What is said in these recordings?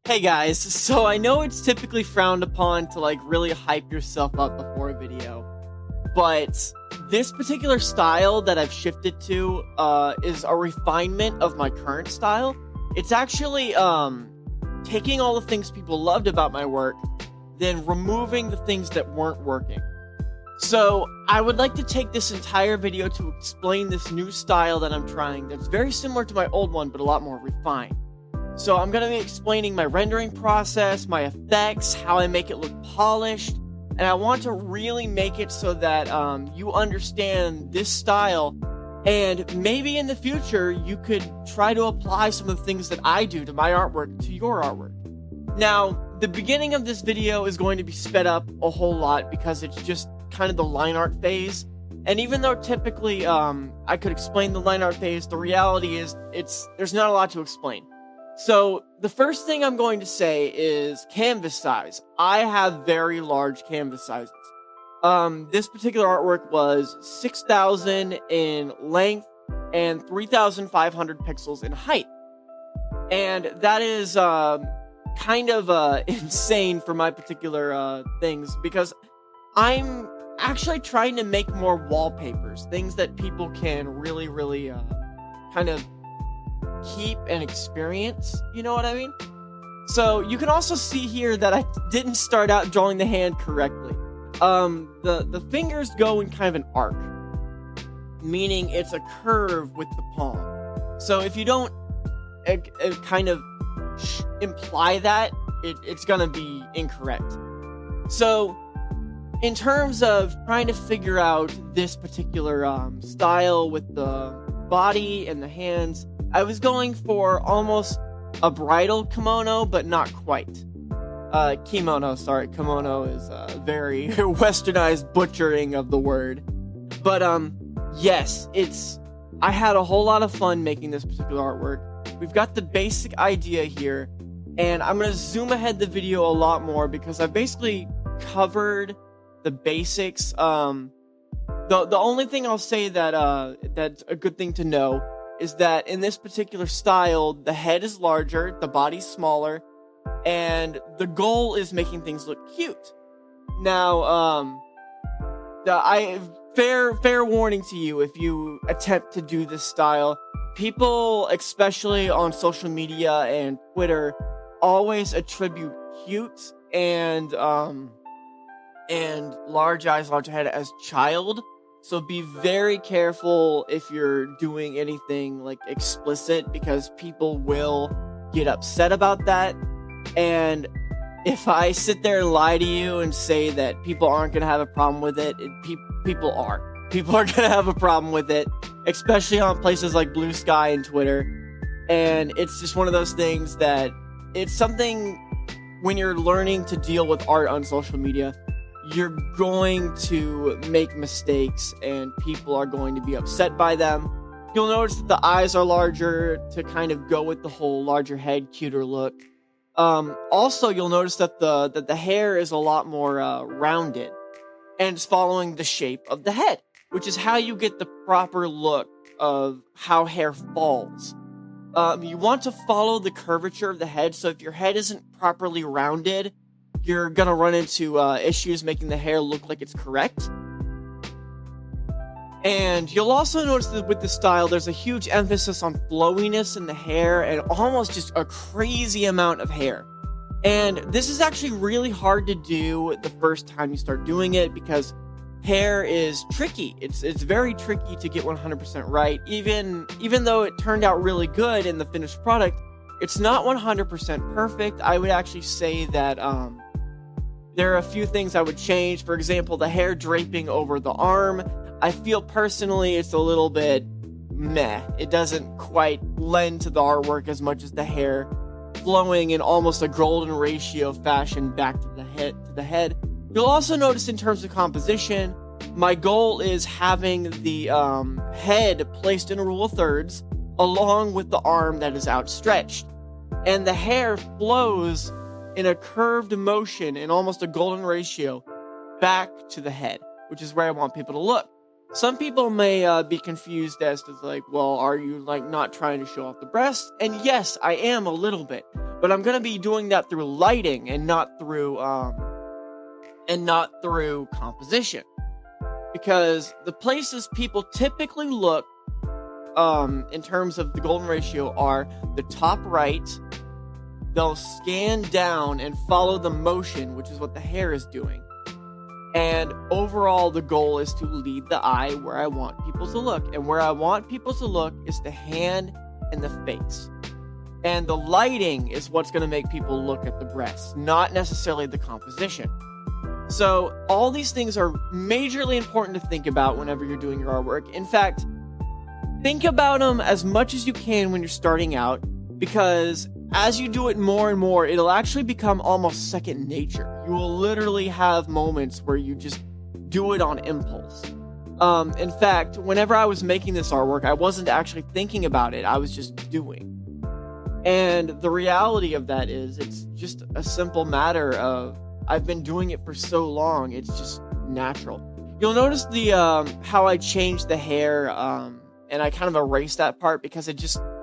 Hey guys, so I know it's typically frowned upon to like really hype yourself up before a video, but this particular style that I've shifted to is a refinement of my current style. It's actually taking all the things people loved about my work, then removing the things that weren't working. So I would like to take this entire video to explain this new style that I'm trying that's very similar to my old one, but a lot more refined. So I'm going to be explaining my rendering process, my effects, how I make it look polished, and I want to really make it so that you understand this style, and maybe in the future you could try to apply some of the things that I do to my artwork to your artwork. Now, the beginning of this video is going to be sped up a whole lot because it's just kind of the line art phase, and even though typically I could explain the line art phase, the reality is there's not a lot to explain. So, the first thing I'm going to say is canvas size. I have very large canvas sizes. This particular artwork was 6,000 in length and 3,500 pixels in height. And that is kind of insane for my particular things, because I'm actually trying to make more wallpapers, things that people can really kind of keep and experience, you know what I mean? So you can also see here that I didn't start out drawing the hand correctly. The fingers go in kind of an arc, meaning it's a curve with the palm. So if you don't kind of imply that, it's gonna be incorrect. So in terms of trying to figure out this particular style with the body and the hands, I was going for almost a bridal kimono, but not quite. Kimono, sorry. Kimono is a very westernized butchering of the word. But, yes, I had a whole lot of fun making this particular artwork. We've got the basic idea here, and I'm gonna zoom ahead the video a lot more because I've basically covered the basics. The only thing I'll say that's a good thing to know is that in this particular style, the head is larger, the body's smaller, and the goal is making things look cute. Now, fair warning to you if you attempt to do this style. People, especially on social media and Twitter, always attribute cute and large eyes, large head as child. So be very careful if you're doing anything like explicit, because people will get upset about that. And if I sit there and lie to you and say that people aren't going to have a problem with it, people are. People are going to have a problem with it, especially on places like Blue Sky and Twitter. And it's just one of those things that it's something when you're learning to deal with art on social media, you're going to make mistakes and people are going to be upset by them. You'll notice that the eyes are larger to kind of go with the whole larger head, cuter look. Also, you'll notice that the hair is a lot more rounded and it's following the shape of the head, which is how you get the proper look of how hair falls. You want to follow the curvature of the head, so if your head isn't properly rounded, you're gonna run into issues making the hair look like it's correct. And you'll also notice that with the style, there's a huge emphasis on flowiness in the hair and almost just a crazy amount of hair. And this is actually really hard to do the first time you start doing it because hair is tricky. It's very tricky to get 100% right. Even though it turned out really good in the finished product, it's not 100% perfect. I would actually say that there are a few things I would change. For example, the hair draping over the arm. I feel personally it's a little bit meh. It doesn't quite lend to the artwork as much as the hair flowing in almost a golden ratio fashion back to the head. You'll also notice in terms of composition, my goal is having the head placed in a rule of thirds along with the arm that is outstretched. And the hair flows in a curved motion in almost a golden ratio back to the head, which is where I want people to look. Some people may be confused as to like, well, are you like not trying to show off the breasts? And yes, I am a little bit. but I'm going to be doing that through lighting and not through composition, because the places people typically look in terms of the golden ratio are the top right. They'll scan down and follow the motion, which is what the hair is doing. And overall, the goal is to lead the eye where I want people to look. And where I want people to look is the hand and the face. And the lighting is what's going to make people look at the breasts, not necessarily the composition. So all these things are majorly important to think about whenever you're doing your artwork. In fact, think about them as much as you can when you're starting out, because as you do it more and more, it'll actually become almost second nature. You will literally have moments where you just do it on impulse. In fact, whenever I was making this artwork, I wasn't actually thinking about it. I was just doing. And the reality of that is it's just a simple matter of I've been doing it for so long, it's just natural. You'll notice the how I changed the hair, and I kind of erased that part because it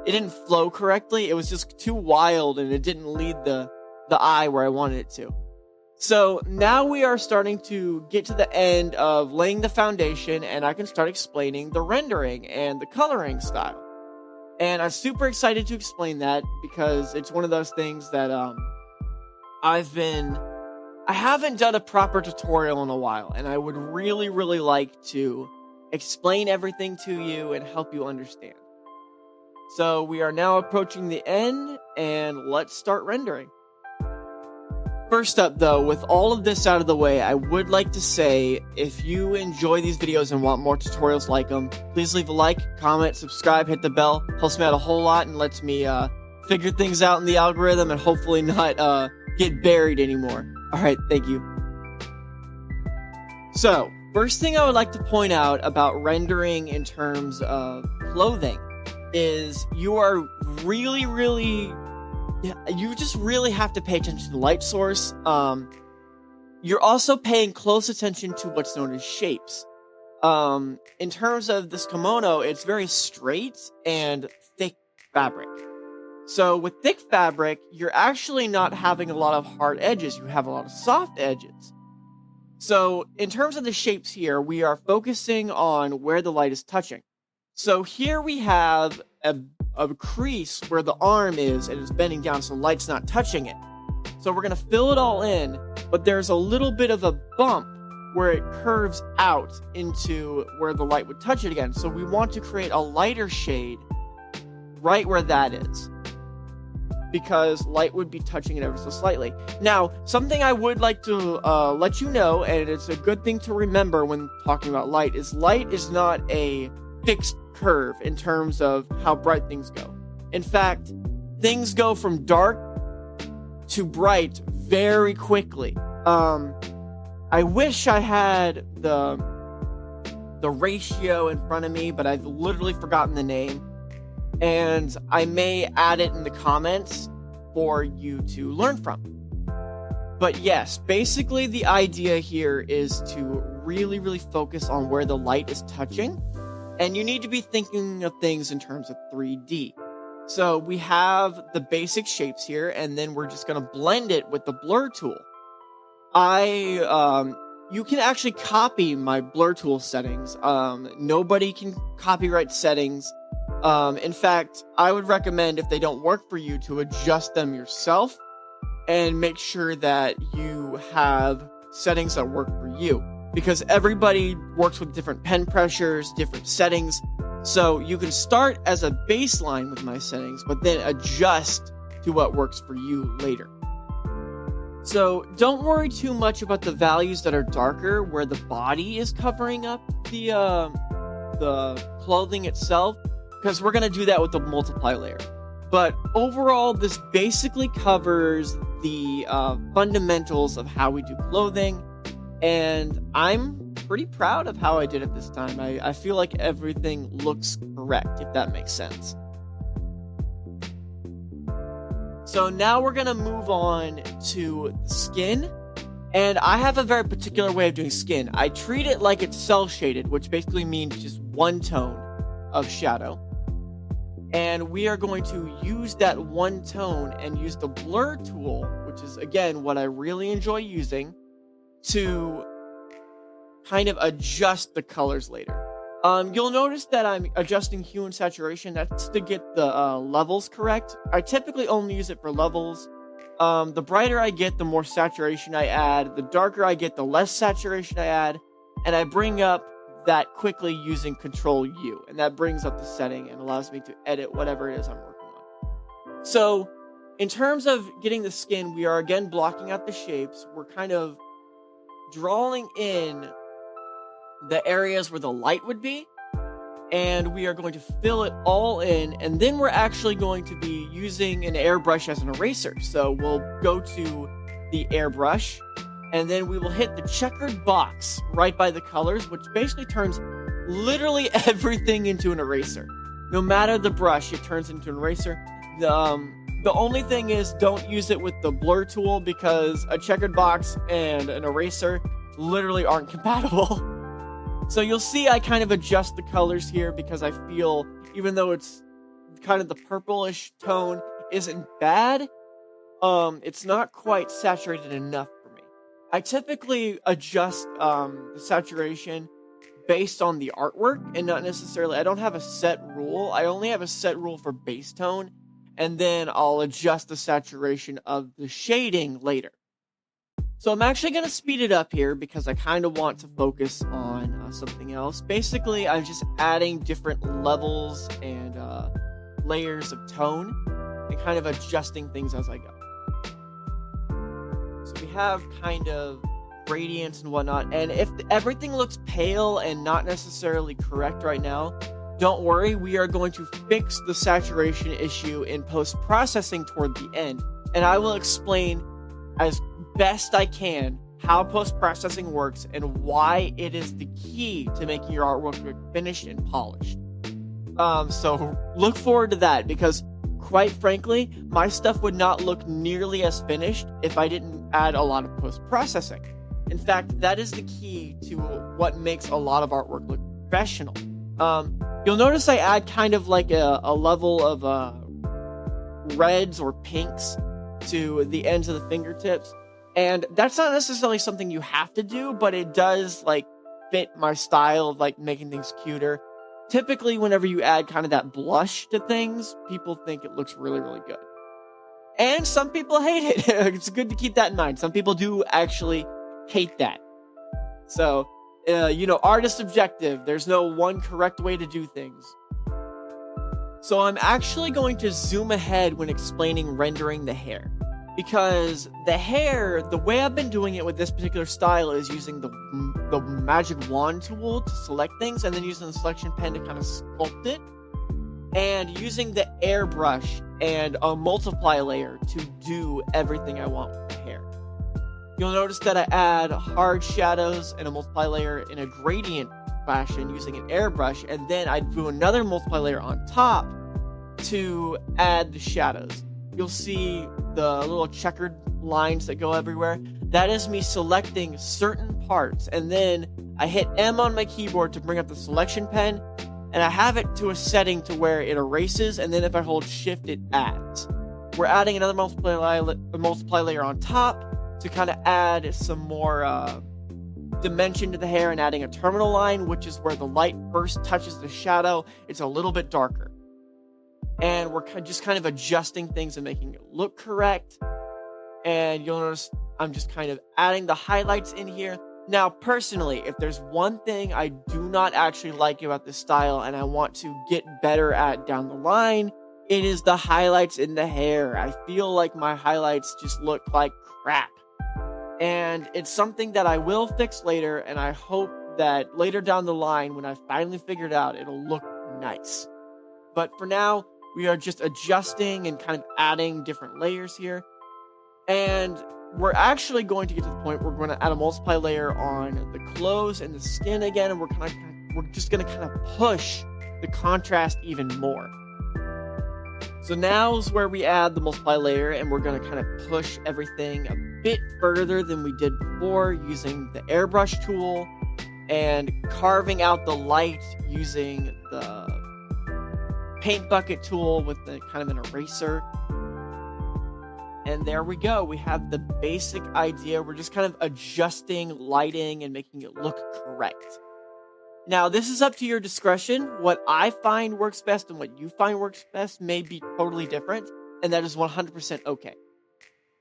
didn't flow correctly. It was just too wild, and it didn't lead the eye where I wanted it to. So now we are starting to get to the end of laying the foundation, and I can start explaining the rendering and the coloring style. And I'm super excited to explain that because it's one of those things that I haven't done a proper tutorial in a while, and I would really, really like to explain everything to you and help you understand. So we are now approaching the end, and let's start rendering. First up, though, with all of this out of the way, I would like to say, if you enjoy these videos and want more tutorials like them, please leave a like, comment, subscribe, hit the bell. Helps me out a whole lot and lets me figure things out in the algorithm and hopefully not get buried anymore. Alright, thank you. So, first thing I would like to point out about rendering in terms of clothing is you just really have to pay attention to the light source. You're also paying close attention to what's known as shapes. In terms of this kimono, it's very straight and thick fabric. So with thick fabric, you're actually not having a lot of hard edges. You have a lot of soft edges. So in terms of the shapes here, we are focusing on where the light is touching. So here we have a crease where the arm is and it's bending down, so light's not touching it. So we're going to fill it all in, but there's a little bit of a bump where it curves out into where the light would touch it again. So we want to create a lighter shade right where that is, because light would be touching it ever so slightly. Now, something I would like to let you know, and it's a good thing to remember when talking about light is not a fixed curve in terms of how bright things go. In fact, things go from dark to bright very quickly. I wish I had the ratio in front of me, but I've literally forgotten the name, and I may add it in the comments for you to learn from. But yes, basically the idea here is to really, really focus on where the light is touching. And you need to be thinking of things in terms of 3D. So we have the basic shapes here, and then we're just going to blend it with the blur tool. You can actually copy my blur tool settings. Nobody can copyright settings. In fact, I would recommend, if they don't work for you, to adjust them yourself and make sure that you have settings that work for you. Because everybody works with different pen pressures, different settings. So you can start as a baseline with my settings, but then adjust to what works for you later. So don't worry too much about the values that are darker, where the body is covering up the clothing itself, because we're going to do that with the multiply layer. But overall, this basically covers the fundamentals of how we do clothing. And I'm pretty proud of how I did it this time. I feel like everything looks correct, if that makes sense. So now we're going to move on to the skin. And I have a very particular way of doing skin. I treat it like it's cell shaded, which basically means just one tone of shadow. And we are going to use that one tone and use the blur tool, which is, again, what I really enjoy using, to kind of adjust the colors later. You'll notice that I'm adjusting hue and saturation. That's to get the levels correct. I typically only use it for levels. The brighter I get, the more saturation I add. The darker I get, the less saturation I add. And I bring up that quickly using Control U. And that brings up the setting and allows me to edit whatever it is I'm working on. So, in terms of getting the skin, we are again blocking out the shapes. We're kind of drawing in the areas where the light would be, and we are going to fill it all in, and then we're actually going to be using an airbrush as an eraser. So we'll go to the airbrush, and then we will hit the checkered box right by the colors, which basically turns literally everything into an eraser. No matter the brush, it turns into an eraser. The only thing is, don't use it with the blur tool, because a checkered box and an eraser literally aren't compatible. So you'll see I kind of adjust the colors here, because I feel, even though it's kind of the purplish tone isn't bad, it's not quite saturated enough for me. I typically adjust the saturation based on the artwork, and not necessarily, I don't have a set rule. I only have a set rule for base tone, and then I'll adjust the saturation of the shading later. So I'm actually going to speed it up here, because I kind of want to focus on something else. Basically, I'm just adding different levels and layers of tone, and kind of adjusting things as I go. So we have kind of gradients and whatnot, and if everything looks pale and not necessarily correct right now, don't worry, we are going to fix the saturation issue in post-processing toward the end, and I will explain as best I can how post-processing works and why it is the key to making your artwork look finished and polished. So look forward to that, because quite frankly, my stuff would not look nearly as finished if I didn't add a lot of post-processing. In fact, that is the key to what makes a lot of artwork look professional. You'll notice I add kind of like a level of reds or pinks to the ends of the fingertips, and that's not necessarily something you have to do, but it does like fit my style of like making things cuter. Typically, whenever you add kind of that blush to things, people think it looks really, really good. And some people hate it. It's good to keep that in mind. Some people do actually hate that. So, art is subjective. There's no one correct way to do things. So I'm actually going to zoom ahead when explaining rendering the hair. Because the hair, the way I've been doing it with this particular style is using the magic wand tool to select things, and then using the selection pen to kind of sculpt it, and using the airbrush and a multiply layer to do everything I want with the hair. You'll notice that I add hard shadows and a multiply layer in a gradient fashion using an airbrush, and then I do another multiply layer on top to add the shadows. You'll see the little checkered lines that go everywhere. That is me selecting certain parts, and then I hit M on my keyboard to bring up the selection pen, and I have it to a setting to where it erases, and then if I hold shift, it adds. We're adding another multiply layer on top to kind of add some more dimension to the hair, and adding a terminal line, which is where the light first touches the shadow. It's a little bit darker. And we're just kind of adjusting things and making it look correct. And you'll notice I'm just kind of adding the highlights in here. Now, personally, if there's one thing I do not actually like about this style and I want to get better at down the line, it is the highlights in the hair. I feel like my highlights just look like crap. And it's something that I will fix later, and I hope that later down the line, when I finally figure it out, it'll look nice. But for now, we are just adjusting and kind of adding different layers here. And we're actually going to get to the point where we're going to add a multiply layer on the clothes and the skin again, and we're just going to kind of push the contrast even more. So now is where we add the multiply layer, and we're going to kind of push everything a bit further than we did before using the airbrush tool and carving out the light using the paint bucket tool with the kind of an eraser. And there we go. We have the basic idea. We're just kind of adjusting lighting and making it look correct. Now, this is up to your discretion. What I find works best and what you find works best may be totally different, and that is 100% okay.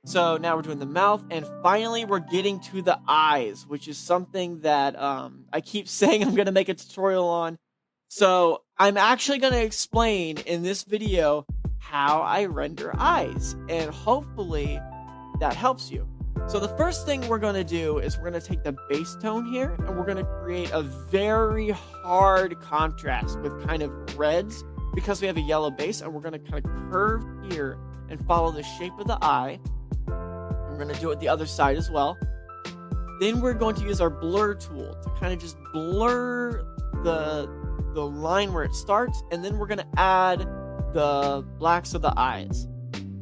So now we're doing the mouth, and finally we're getting to the eyes, which is something that I keep saying I'm going to make a tutorial on. So I'm actually going to explain in this video how I render eyes, and hopefully that helps you. So the first thing we're going to do is we're going to take the base tone here, and we're going to create a very hard contrast with kind of reds because we have a yellow base, and we're going to kind of curve here and follow the shape of the eye. We're going to do it the other side as well. Then we're going to use our blur tool to kind of just blur the line where it starts, and then we're going to add the blacks of the eyes.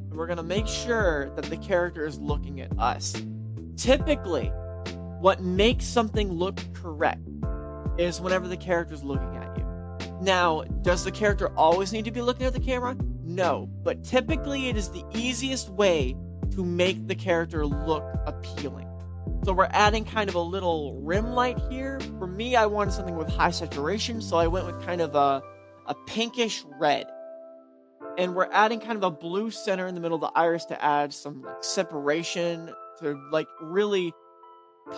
We're going to make sure that the character is looking at us. Typically, what makes something look correct is whenever the character is looking at you. Now, does the character always need to be looking at the camera? No, but typically it is the easiest way to make the character look appealing. So we're adding kind of a little rim light here. For me, I wanted something with high saturation, so I went with kind of a pinkish red. And we're adding kind of a blue center in the middle of the iris to add some like separation, to like really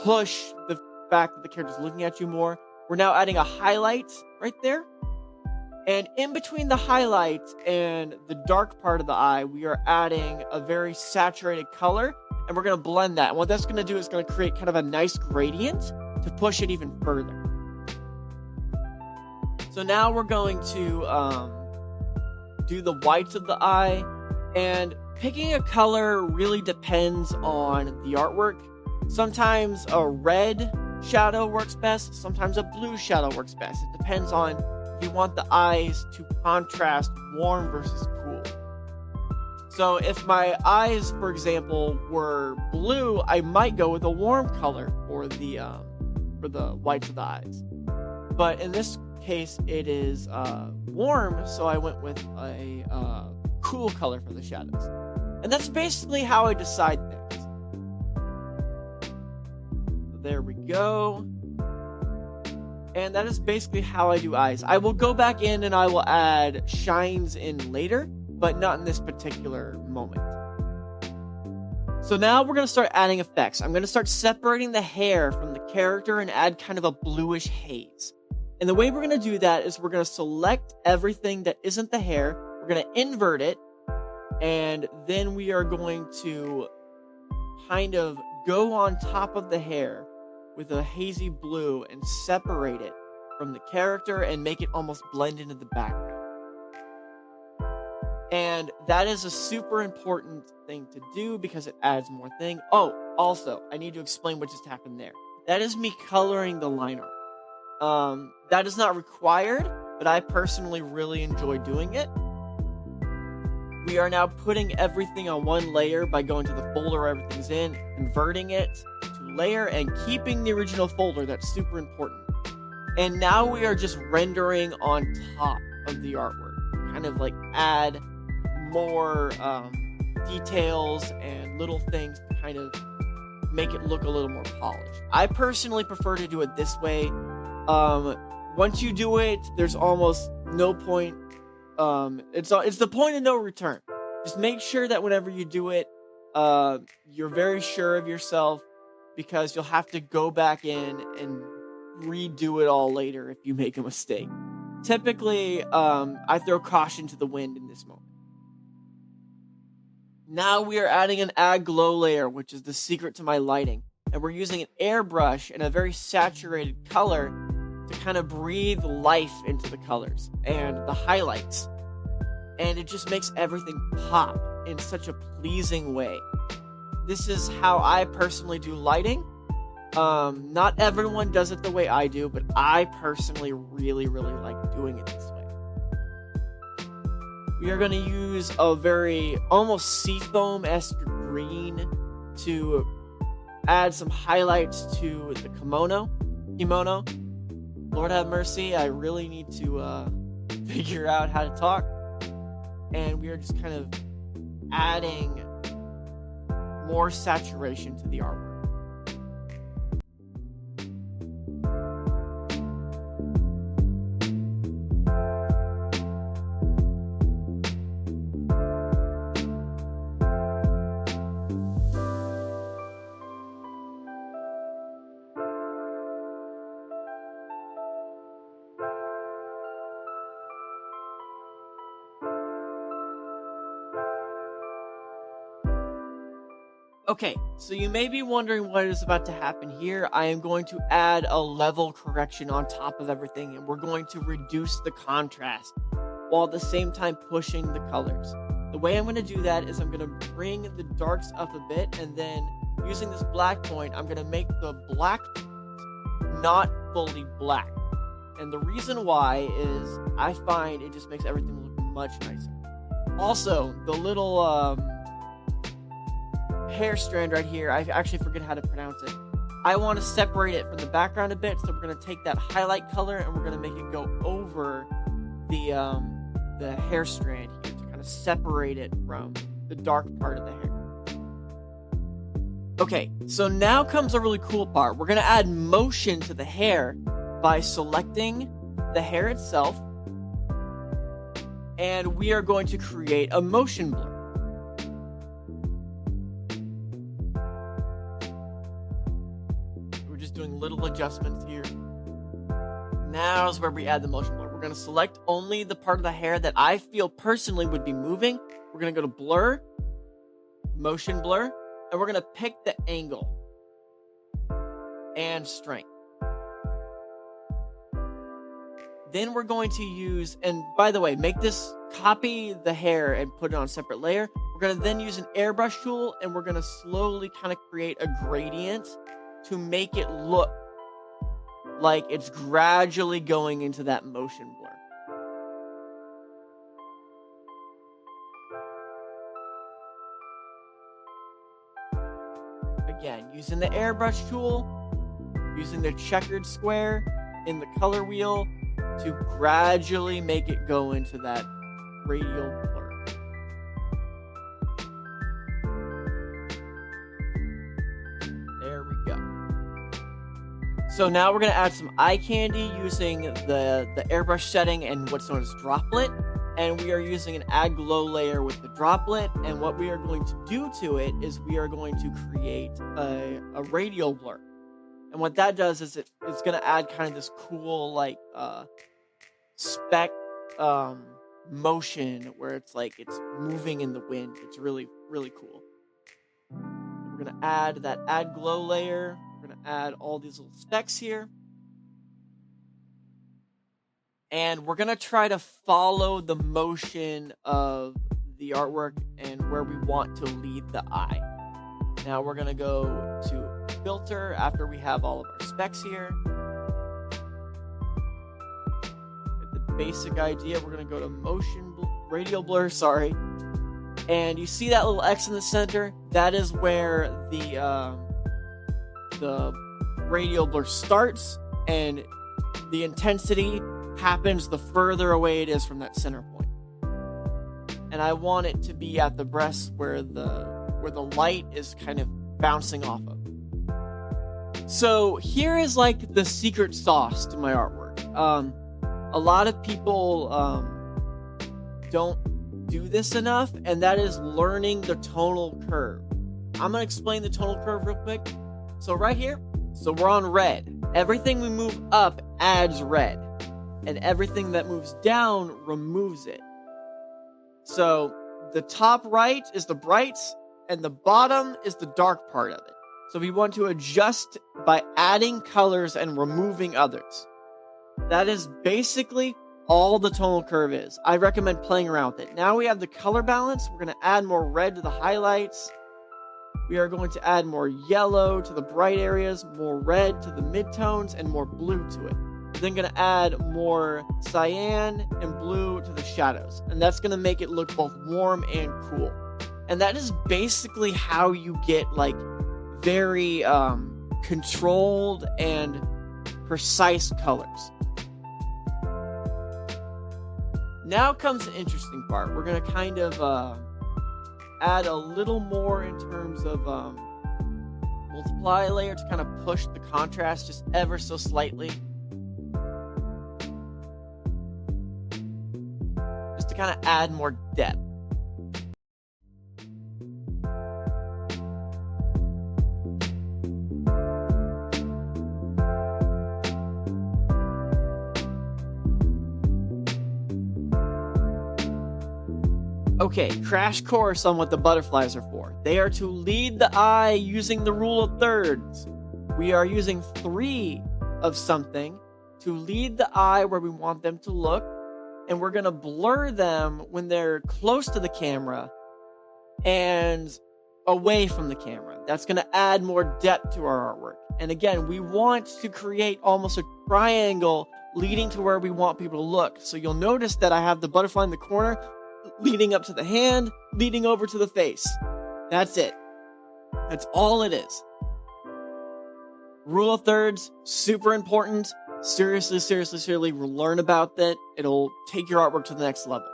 push the fact that the character's looking at you more. We're now adding a highlight right there. And in between the highlight and the dark part of the eye, we are adding a very saturated color, and we're going to blend that. And what that's going to do is going to create kind of a nice gradient to push it even further. So now we're going to do the whites of the eye, and picking a color really depends on the artwork. Sometimes a red shadow works best, sometimes a blue shadow works best. It depends on if you want the eyes to contrast warm versus cool. So if my eyes, for example, were blue, I might go with a warm color for the whites of the eyes. But in this case, it is warm, so I went with a cool color for the shadows. And that's basically how I decide things. So there we go. And that is basically how I do eyes. I will go back in and I will add shines in later, but not in this particular moment. So now we're going to start adding effects. I'm going to start separating the hair from the character and add kind of a bluish haze. And the way we're going to do that is we're going to select everything that isn't the hair. We're going to invert it. And then we are going to kind of go on top of the hair with a hazy blue and separate it from the character and make it almost blend into the background. And that is a super important thing to do because it adds more thing. Oh, also, I need to explain what just happened there. That is me coloring the line art. That is not required, but I personally really enjoy doing it. We are now putting everything on one layer by going to the folder everything's in, converting it to layer, and keeping the original folder. That's super important. And now we are just rendering on top of the artwork. Kind of like add more details and little things to kind of make it look a little more polished. I personally prefer to do it this way. Once you do it, there's almost no point. It's the point of no return. Just make sure that whenever you do it, you're very sure of yourself, because you'll have to go back in and redo it all later if you make a mistake. Typically, I throw caution to the wind in this moment. Now we are adding an add glow layer, which is the secret to my lighting. And we're using an airbrush and a very saturated color to kind of breathe life into the colors and the highlights. And it just makes everything pop in such a pleasing way. This is how I personally do lighting. Not everyone does it the way I do, but I personally really, really like doing it this way. We are going to use a very almost seafoam-esque green to add some highlights to the kimono. Lord have mercy, I really need to figure out how to talk. and we are just kind of adding more saturation to the artwork. Okay, so you may be wondering what is about to happen here. I am going to add a level correction on top of everything, and we're going to reduce the contrast while at the same time pushing the colors. The way I'm going to do that is I'm going to bring the darks up a bit, and then using this black point, I'm going to make the black not fully black. And the reason why is I find it just makes everything look much nicer. Also, the little hair strand right here, I actually forget how to pronounce it. I want to separate it from the background a bit, so we're going to take that highlight color and we're going to make it go over the hair strand here to kind of separate it from the dark part of the hair. Okay, so now comes a really cool part. We're going to add motion to the hair by selecting the hair itself, and we are going to create a motion blur. Doing little adjustments here. Now is where we add the motion blur. We're going to select only the part of the hair that I feel personally would be moving. We're going to go to blur, motion blur, and we're going to pick the angle and strength. Then we're going to use, and by the way, copy the hair and put it on a separate layer. We're going to then use an airbrush tool, and we're going to slowly kind of create a gradient to make it look like it's gradually going into that motion blur. Again, using the airbrush tool, using the checkered square in the color wheel to gradually make it go into that radial blur. So now we're going to add some eye candy using the airbrush setting and what's known as droplet. And we are using an add glow layer with the droplet. And what we are going to do to it is we are going to create a radial blur. And what that does is it's going to add kind of this cool like speck motion where it's like it's moving in the wind. It's really, really cool. We're going to add that add glow layer. We're going to add all these little specks here. And we're going to try to follow the motion of the artwork and where we want to lead the eye. Now we're going to go to filter after we have all of our specks here. Get the basic idea. We're going to go to radial blur, And you see that little X in the center? That is where the radial blur starts, and the intensity happens the further away it is from that center point. And I want it to be at the breast where the light is kind of bouncing off of. So here is like the secret sauce to my artwork. A lot of people don't do this enough, and that is learning the tonal curve. I'm gonna explain the tonal curve real quick. So right here, we're on red. Everything we move up adds red, and everything that moves down removes it. So the top right is the brights, and the bottom is the dark part of it. So we want to adjust by adding colors and removing others. That is basically all the tonal curve is. I recommend playing around with it. Now we have the color balance. We're going to add more red to the highlights. We are going to add more yellow to the bright areas, more red to the midtones, and more blue to it. We're then going to add more cyan and blue to the shadows. And that's going to make it look both warm and cool. And that is basically how you get like very controlled and precise colors. Now comes the interesting part. We're going to kind of add a little more in terms of multiply layer to kind of push the contrast just ever so slightly. Just to kind of add more depth. Okay, crash course on what the butterflies are for. They are to lead the eye using the rule of thirds. We are using 3 of something to lead the eye where we want them to look, and we're going to blur them when they're close to the camera and away from the camera. That's going to add more depth to our artwork. And again, we want to create almost a triangle leading to where we want people to look. So you'll notice that I have the butterfly in the corner leading up to the hand, leading over to the face. That's it. That's all it is. Rule of thirds, super important. Seriously, learn about that. It'll take your artwork to the next level.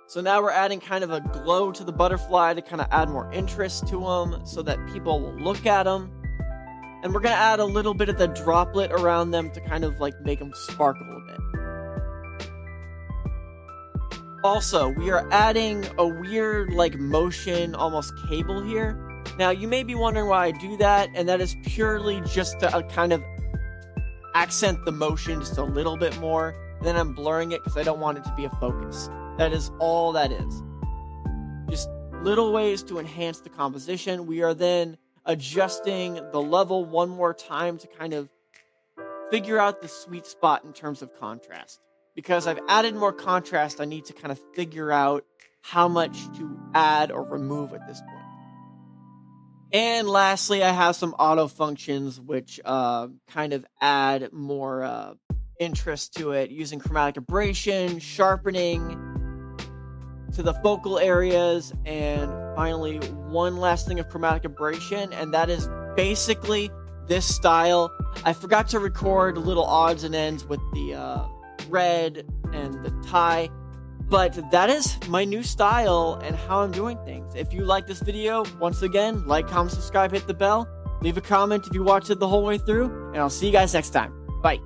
So now we're adding kind of a glow to the butterfly to kind of add more interest to them so that people will look at them. And we're going to add a little bit of the droplet around them to kind of like make them sparkle a bit. Also, we are adding a weird like motion, almost cable here. Now, you may be wondering why I do that, and that is purely just to kind of accent the motion just a little bit more. And then I'm blurring it because I don't want it to be a focus. That is all that is. Just little ways to enhance the composition. We are then adjusting the level one more time to kind of figure out the sweet spot in terms of contrast. Because I've added more contrast, I need to kind of figure out how much to add or remove at this point. And lastly, I have some auto functions which kind of add more interest to it, using chromatic aberration, sharpening to the focal areas, and finally one last thing of chromatic aberration, and that is basically this style. I forgot to record little odds and ends with the red and the tie, but that is my new style and how I'm doing things. If you like this video, once again, like, comment, subscribe, hit the bell, leave a comment if you watched it the whole way through, and I'll see you guys next time. Bye.